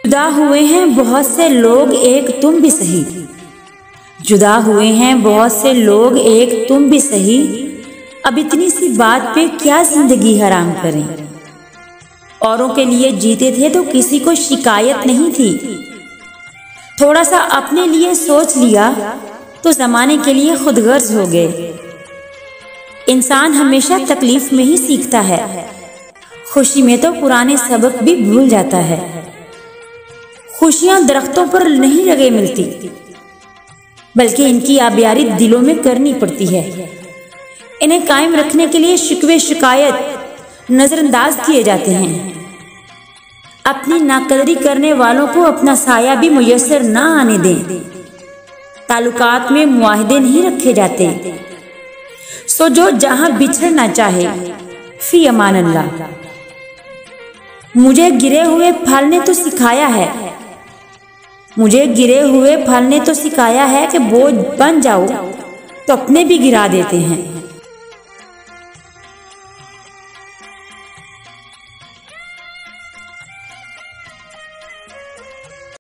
जुदा हुए हैं बहुत से लोग एक तुम भी सही, जुदा हुए हैं बहुत से लोग एक तुम भी सही, अब इतनी सी बात पे क्या जिंदगी हराम करें। औरों के लिए जीते थे तो किसी को शिकायत नहीं थी, थोड़ा सा अपने लिए सोच लिया तो जमाने के लिए खुदगर्ज हो गए। इंसान हमेशा तकलीफ में ही सीखता है, खुशी में तो पुराने सबक भी भूल जाता है। खुशियां दरख्तों पर नहीं लगे मिलती, बल्कि इनकी आबियारी दिलों में करनी पड़ती है। इन्हें कायम रखने के लिए शिकवे शिकायत नजरअंदाज किए जाते हैं। अपनी नाकदरी करने वालों को अपना साया भी मुयस्सर ना आने दें। ताल्लुकात में मुआहदे नहीं रखे जाते, सो जो जहां बिछड़ना चाहे फी अमान अल्लाह। मुझे गिरे हुए फल ने तो सिखाया है, मुझे गिरे हुए फल ने तो सिखाया है कि बोझ बन जाओ तो अपने भी गिरा देते हैं।